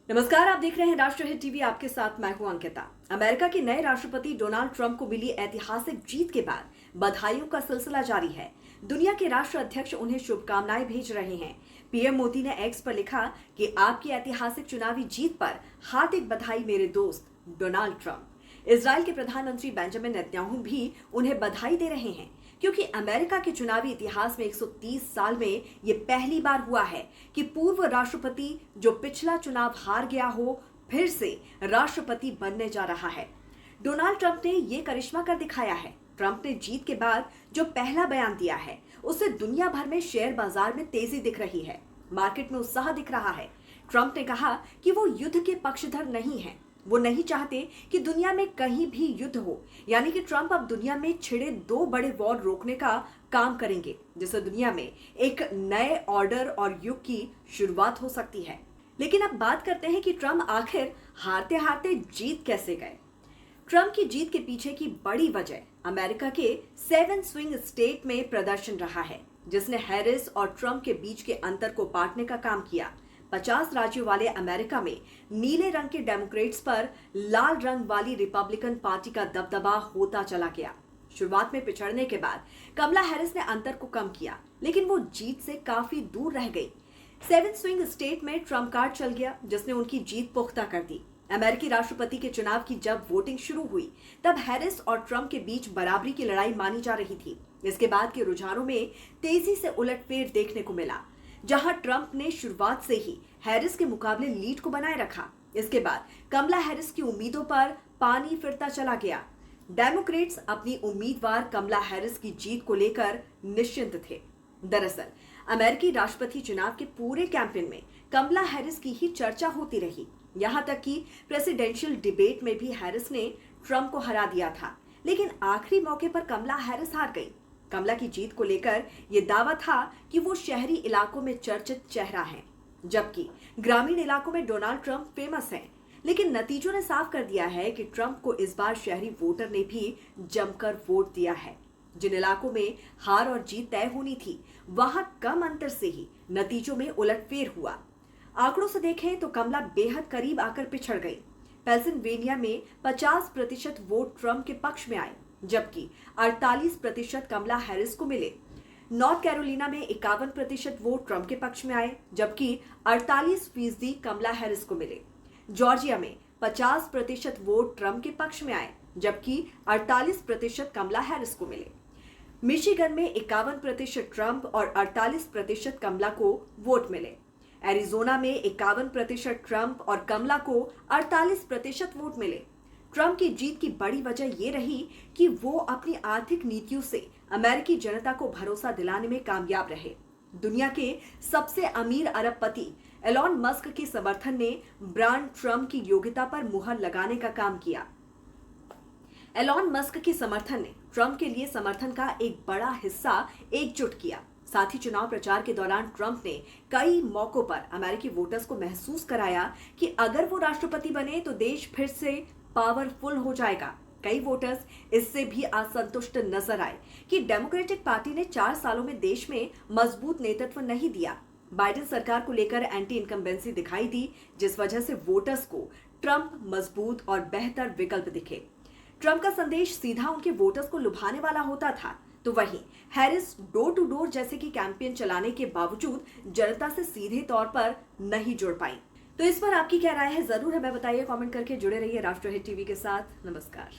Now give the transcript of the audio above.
नमस्कार, आप देख रहे हैं राष्ट्रहित टीवी। आपके साथ मैं हूं अंकिता। अमेरिका के नए राष्ट्रपति डोनाल्ड ट्रंप को मिली ऐतिहासिक जीत के बाद बधाइयों का सिलसिला जारी है। दुनिया के राष्ट्र अध्यक्ष उन्हें शुभकामनाएं भेज रहे हैं। पीएम मोदी ने एक्स पर लिखा कि आपकी ऐतिहासिक चुनावी जीत पर हार्दिक बधाई मेरे दोस्त डोनाल्ड ट्रंप। इजराइल के प्रधानमंत्री बेंजामिन नेतन्याहू भी उन्हें बधाई दे रहे हैं, क्योंकि अमेरिका के चुनावी इतिहास में 130 साल में ये पहली बार हुआ है कि पूर्व राष्ट्रपति जो पिछला चुनाव हार गया हो फिर से राष्ट्रपति बनने जा रहा है। डोनाल्ड ट्रंप ने ये करिश्मा कर दिखाया है। ट्रंप ने जीत के बाद जो पहला बयान दिया है उससे दुनिया भर में शेयर बाजार में तेजी दिख रही है, मार्केट में उत्साह दिख रहा है। ट्रंप ने कहा कि वो युद्ध के पक्षधर नहीं है, वो नहीं चाहते कि दुनिया में कहीं भी युद्ध हो। यानी कि ट्रंप अब दुनिया में छिड़े 2 बड़े वॉर रोकने का काम करेंगे, जिससे दुनिया में एक नए ऑर्डर और युग की शुरुआत हो सकती है। लेकिन अब बात करते हैं कि ट्रंप आखिर हारते हारते जीत कैसे गए। ट्रंप की जीत के पीछे की बड़ी वजह अमेरिका के 7 स्विंग स्टेट में प्रदर्शन रहा है, जिसने हैरिस और ट्रंप के बीच के अंतर को बांटने का काम किया। 50 राज्यों वाले अमेरिका में नीले रंग के डेमोक्रेट्स पर लाल रंग वाली रिपब्लिकन पार्टी का दबदबा होता चला गया। शुरुआत में पिछड़ने के बाद कमला हैरिस ने अंतर को कम किया, लेकिन वो जीत से काफी दूर रह गई। 7 स्विंग स्टेट में ट्रंप कार्ड चल गया, जिसने उनकी जीत पुख्ता कर दी। अमेरिकी राष्ट्रपति के चुनाव की जब वोटिंग शुरू हुई तब हैरिस और ट्रंप के बीच बराबरी की लड़ाई मानी जा रही थी। इसके बाद के रुझानों में तेजी से उलटफेर देखने को मिला, जहां ट्रंप ने शुरुआत से ही हैरिस के मुकाबले लीड को बनाए रखा। इसके बाद कमला हैरिस की उम्मीदों पर पानी फिरता चला गया। डेमोक्रेट्स अपनी उम्मीदवार कमला हैरिस की जीत को लेकर निश्चिंत थे। दरअसल अमेरिकी राष्ट्रपति चुनाव के पूरे कैंपेन में कमला हैरिस की ही चर्चा होती रही। यहां तक कि प्रेसिडेंशियल डिबेट में भी हैरिस ने ट्रंप को हरा दिया था, लेकिन आखिरी मौके पर कमला हैरिस हार गई। कमला की जीत को लेकर यह दावा था कि वो शहरी इलाकों में चर्चित चेहरा है, जबकि ग्रामीण इलाकों में डोनाल्ड ट्रंप फेमस हैं। लेकिन नतीजों ने साफ कर दिया है कि ट्रंप को इस बार शहरी वोटर ने भी जमकर वोट दिया है। जिन इलाकों में हार और जीत तय होनी थी, वहां कम अंतर से ही नतीजों में उलटफेर हुआ। आंकड़ों से देखें तो कमला बेहद करीब आकर पिछड़ गई। पेंसिल्वेनिया में 50% वोट ट्रंप के पक्ष में आए, जबकि 48% कमला हैरिस को मिले। नॉर्थ कैरोलिना में 51% वोट ट्रंप के पक्ष में आए, जबकि 48% कमला हैरिस को मिले। जॉर्जिया में 50% वोट ट्रंप के पक्ष में आए, जबकि 48% कमला हैरिस को मिले। मिशिगन में 51% ट्रंप और 48% कमला को वोट मिले। एरिजोना में 51% ट्रंप और कमला को 48% वोट मिले। ट्रंप की जीत की बड़ी वजह यह रही कि वो अपनी आर्थिक नीतियों से अमेरिकी जनता को भरोसा दिलाने में कामयाब रहे। दुनिया के सबसे अमीर अरबपति एलॉन मस्क के समर्थन ने ब्रांड ट्रंप की योग्यता पर मुहर लगाने का काम किया। एलॉन मस्क के समर्थन ने ट्रंप के लिए समर्थन का एक बड़ा हिस्सा एकजुट किया। साथ ही चुनाव प्रचार के दौरान ट्रंप ने कई मौकों पर अमेरिकी वोटर्स को महसूस कराया कि अगर वो राष्ट्रपति बने तो देश फिर से पावरफुल हो जाएगा। कई वोटर्स इससे भी असंतुष्ट नजर आए कि डेमोक्रेटिक पार्टी ने 4 सालों में देश में मजबूत नेतृत्व नहीं दिया। बाइडेन सरकार को लेकर एंटी इनकम्बेंसी दिखाई दी, जिस वजह से वोटर्स को ट्रंप मजबूत और बेहतर विकल्प दिखे। ट्रंप का संदेश सीधा उनके वोटर्स को लुभाने वाला होता था, तो वहीं हैरिस डोर टू डोर जैसे कि कैंपेन चलाने के बावजूद जनता से सीधे तौर पर नहीं जुड़ पाई। तो इस पर आपकी क्या राय है, जरूर हमें बताइए कमेंट करके। जुड़े रहिए राष्ट्रहित टीवी के साथ। नमस्कार।